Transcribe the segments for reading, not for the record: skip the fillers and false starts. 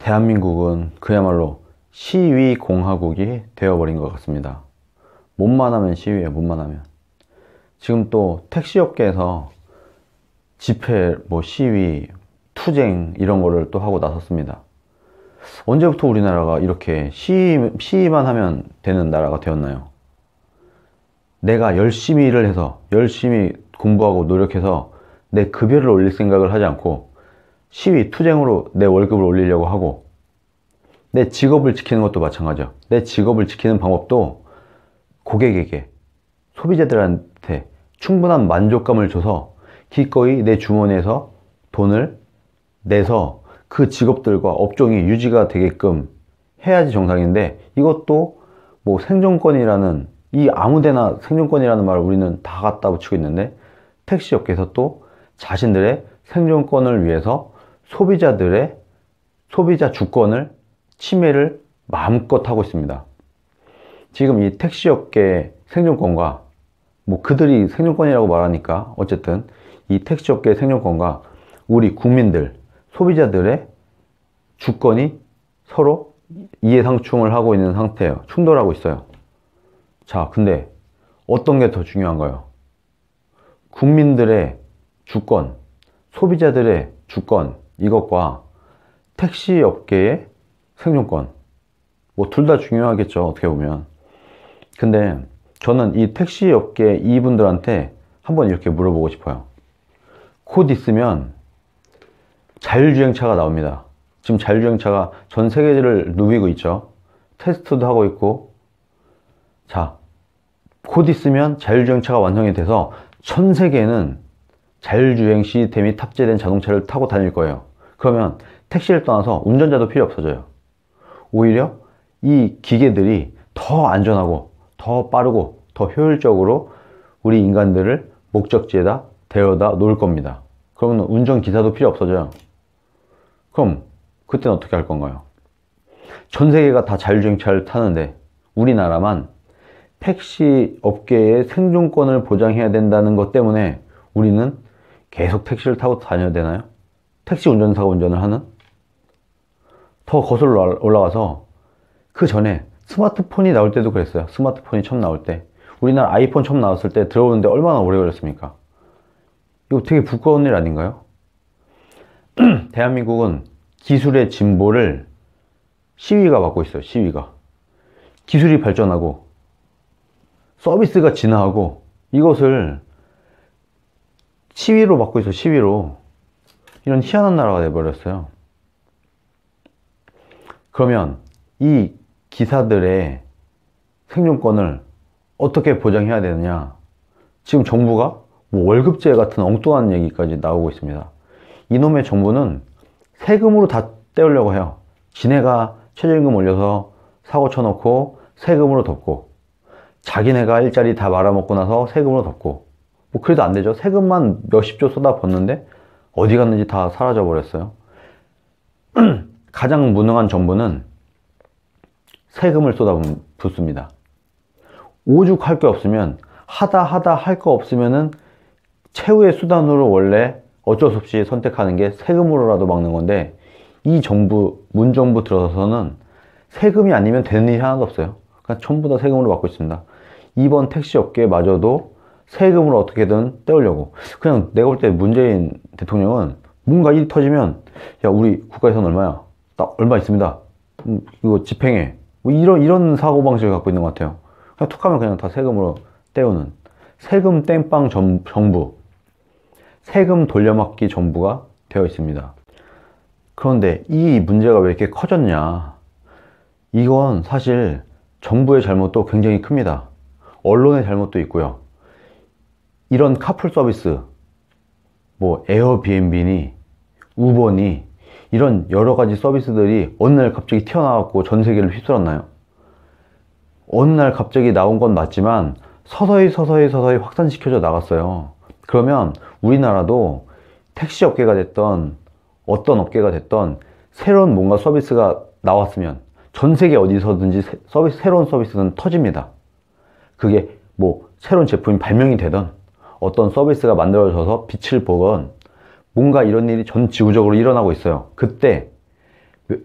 대한민국은 그야말로 시위 공화국이 되어버린 것 같습니다. 몸만 하면 시위예요. 몸만 하면. 지금 또 택시업계에서 집회, 시위, 투쟁 이런 거를 또 하고 나섰습니다. 언제부터 우리나라가 이렇게 시위만 하면 되는 나라가 되었나요? 내가 열심히 일을 해서 열심히 공부하고 노력해서 내 급여를 올릴 생각을 하지 않고 시위, 투쟁으로 내 월급을 올리려고 하고, 내 직업을 지키는 것도 마찬가지죠. 내 직업을 지키는 방법도 고객에게, 소비자들한테 충분한 만족감을 줘서 기꺼이 내 주머니에서 돈을 내서 그 직업들과 업종이 유지가 되게끔 해야지 정상인데, 이것도 생존권이라는, 이 아무데나 생존권이라는 말을 우리는 다 갖다 붙이고 있는데, 택시업계에서 또 자신들의 생존권을 위해서 소비자 주권을 침해를 마음껏 하고 있습니다. 지금 이 택시업계의 생존권과, 그들이 생존권이라고 말하니까 어쨌든 이 택시업계의 생존권과 우리 국민들, 소비자들의 주권이 서로 이해상충을 하고 있는 상태예요. 충돌하고 있어요. 자, 근데 어떤 게 더 중요한가요? 국민들의 주권, 소비자들의 주권, 이것과 택시업계의 생존권, 둘 다 중요하겠죠, 어떻게 보면. 근데 저는 이 택시업계 이분들한테 한번 이렇게 물어보고 싶어요. 곧 있으면 자율주행차가 나옵니다. 지금 자율주행차가 전 세계를 누비고 있죠. 테스트도 하고 있고. 자, 곧 있으면 자율주행차가 완성이 돼서 전 세계는 자율주행 시스템이 탑재된 자동차를 타고 다닐 거예요. 그러면 택시를 떠나서 운전자도 필요 없어져요. 오히려 이 기계들이 더 안전하고 더 빠르고 더 효율적으로 우리 인간들을 목적지에다 데려다 놓을 겁니다. 그러면 운전기사도 필요 없어져요. 그럼 그때는 어떻게 할 건가요? 전 세계가 다 자율주행차를 타는데 우리나라만 택시 업계의 생존권을 보장해야 된다는 것 때문에 우리는 계속 택시를 타고 다녀야 되나요? 택시 운전사가 운전을 하는? 더 거슬러 올라가서 그 전에 스마트폰이 나올 때도 그랬어요. 스마트폰이 처음 나올 때, 우리나라 아이폰 처음 나왔을 때 들어오는데 얼마나 오래 걸렸습니까? 이거 되게 부끄러운 일 아닌가요? 대한민국은 기술의 진보를 시위가 맡고 있어요. 시위가. 기술이 발전하고 서비스가 진화하고 이것을 시위로 맡고 있어요. 시위로. 이런 희한한 나라가 돼버렸어요. 그러면 이 기사들의 생존권을 어떻게 보장해야 되느냐? 지금 정부가 월급제 같은 엉뚱한 얘기까지 나오고 있습니다. 이놈의 정부는 세금으로 다 떼우려고 해요. 지네가 최저임금 올려서 사고 쳐놓고 세금으로 덮고, 자기네가 일자리 다 말아먹고 나서 세금으로 덮고, 그래도 안 되죠. 세금만 몇십조 쏟아 붓는데 어디 갔는지 다 사라져 버렸어요. 가장 무능한 정부는 세금을 쏟아붓습니다. 오죽할 게 없으면, 하다 할 거 없으면은 최후의 수단으로 원래 어쩔 수 없이 선택하는 게 세금으로라도 막는 건데, 이 정부, 문정부 들어서는 세금이 아니면 되는 일이 하나도 없어요. 그러니까 전부 다 세금으로 막고 있습니다. 이번 택시업계마저도 세금으로 어떻게든 떼우려고. 그냥 내가 볼 때 문재인 대통령은 뭔가 일이 터지면, 야, 우리 국가예산 얼마야? 나 얼마 있습니다. 이거 집행해. 이런 사고방식을 갖고 있는 것 같아요. 그냥 툭 하면 그냥 다 세금으로 떼우는. 세금 땜빵 정부. 세금 돌려막기 정부가 되어 있습니다. 그런데 이 문제가 왜 이렇게 커졌냐? 이건 사실 정부의 잘못도 굉장히 큽니다. 언론의 잘못도 있고요. 이런 카풀 서비스, 에어비앤비니, 우버니, 이런 여러 가지 서비스들이 어느 날 갑자기 튀어나왔고 전 세계를 휩쓸었나요? 어느 날 갑자기 나온 건 맞지만 서서히 확산시켜져 나갔어요. 그러면 우리나라도 택시 업계가 됐던 어떤 업계가 됐던 새로운 뭔가 서비스가 나왔으면 전 세계 어디서든지 새로운 서비스는 터집니다. 그게 새로운 제품이 발명이 되던 어떤 서비스가 만들어져서 빛을 보건 뭔가 이런 일이 전 지구적으로 일어나고 있어요. 그때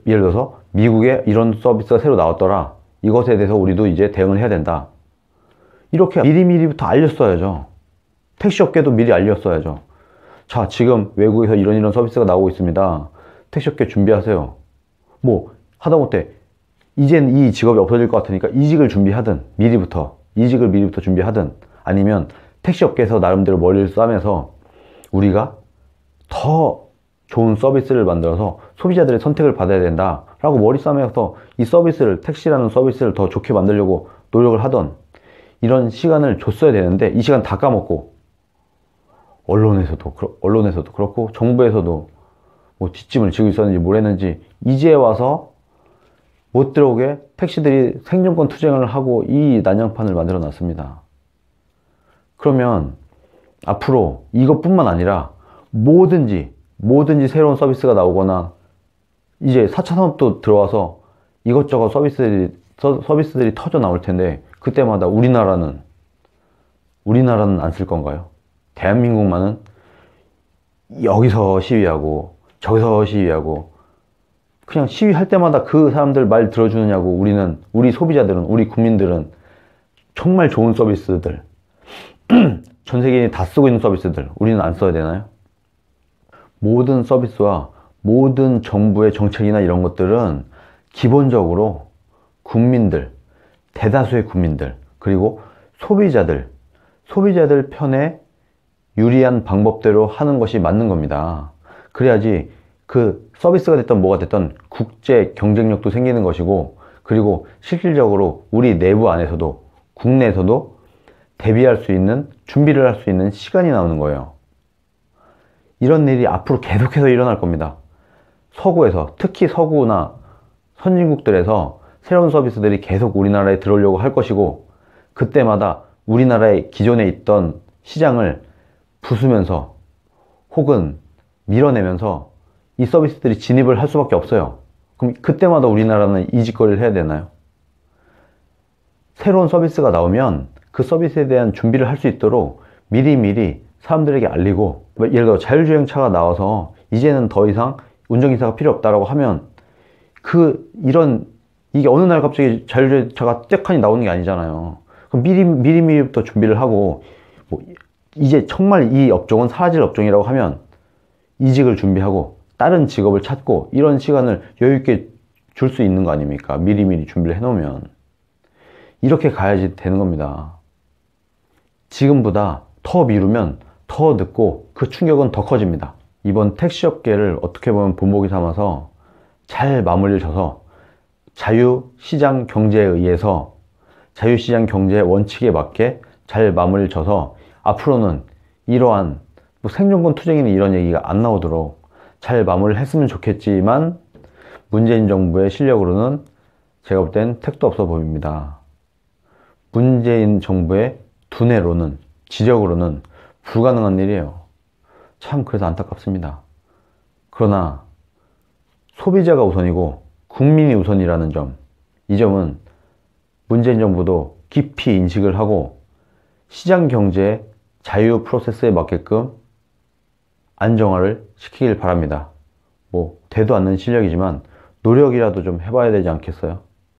예를 들어서 미국에 이런 서비스가 새로 나왔더라. 이것에 대해서 우리도 이제 대응을 해야 된다. 이렇게 미리미리부터 알렸어야죠. 택시업계도 미리 알렸어야죠. 자, 지금 외국에서 이런 서비스가 나오고 있습니다. 택시업계 준비하세요. 뭐 하다못해 이젠 이 직업이 없어질 것 같으니까 이직을 준비하든 이직을 미리부터 준비하든, 아니면 택시업계에서 나름대로 머리를 싸매서 우리가 더 좋은 서비스를 만들어서 소비자들의 선택을 받아야 된다 라고 머리 싸매서 이 서비스를, 택시라는 서비스를 더 좋게 만들려고 노력을 하던, 이런 시간을 줬어야 되는데 이 시간 다 까먹고 언론에서도 그렇고 정부에서도 뭐 뒷짐을 지고 있었는지 뭘 했는지 이제 와서 못 들어오게 택시들이 생존권 투쟁을 하고 이 난장판을 만들어 놨습니다. 그러면 앞으로 이것뿐만 아니라 뭐든지 새로운 서비스가 나오거나 이제 4차 산업도 들어와서 이것저것 서비스들이 터져 나올 텐데, 그때마다 우리나라는 안 쓸 건가요? 대한민국만은 여기서 시위하고 저기서 시위하고 그냥 시위할 때마다 그 사람들 말 들어주느냐고, 우리 소비자들은, 우리 국민들은 정말 좋은 서비스들, 전 세계인이 다 쓰고 있는 서비스들 우리는 안 써야 되나요? 모든 서비스와 모든 정부의 정책이나 이런 것들은 기본적으로 국민들, 대다수의 국민들, 그리고 소비자들 편에 유리한 방법대로 하는 것이 맞는 겁니다. 그래야지 그 서비스가 됐던 뭐가 됐던 국제 경쟁력도 생기는 것이고, 그리고 실질적으로 우리 내부 안에서도 국내에서도 대비할 수 있는, 준비를 할 수 있는 시간이 나오는 거예요. 이런 일이 앞으로 계속해서 일어날 겁니다. 서구에서, 특히 서구나 선진국들에서 새로운 서비스들이 계속 우리나라에 들어오려고 할 것이고, 그때마다 우리나라의 기존에 있던 시장을 부수면서 혹은 밀어내면서 이 서비스들이 진입을 할 수밖에 없어요. 그럼 그때마다 우리나라는 이 짓거리를 해야 되나요? 새로운 서비스가 나오면 그 서비스에 대한 준비를 할 수 있도록 미리미리 사람들에게 알리고, 예를 들어 자율주행차가 나와서 이제는 더 이상 운전기사가 필요 없다라고 하면 이게 어느 날 갑자기 자율주행차가 떼칸이 나오는 게 아니잖아요. 그럼 미리미리부터 준비를 하고, 뭐 이제 정말 이 업종은 사라질 업종이라고 하면 이직을 준비하고 다른 직업을 찾고, 이런 시간을 여유있게 줄 수 있는 거 아닙니까? 미리미리 준비를 해놓으면. 이렇게 가야지 되는 겁니다. 지금보다 더 미루면 더 늦고 그 충격은 더 커집니다. 이번 택시업계를 어떻게 보면 본보기 삼아서 잘 마무리를 져서 자유시장 경제에 의해서, 자유시장 경제의 원칙에 맞게 잘 마무리를 져서 앞으로는 이러한 뭐 생존권 투쟁이나 이런 얘기가 안 나오도록 잘 마무리를 했으면 좋겠지만, 문재인 정부의 실력으로는 제가 볼 땐 택도 없어 보입니다. 문재인 정부의 두뇌로는, 지력으로는 불가능한 일이에요. 참 그래서 안타깝습니다. 그러나 소비자가 우선이고 국민이 우선이라는 점, 이 점은 문재인 정부도 깊이 인식을 하고 시장 경제의 자유 프로세스에 맞게끔 안정화를 시키길 바랍니다. 뭐 되도 않는 실력이지만 노력이라도 좀 해봐야 되지 않겠어요?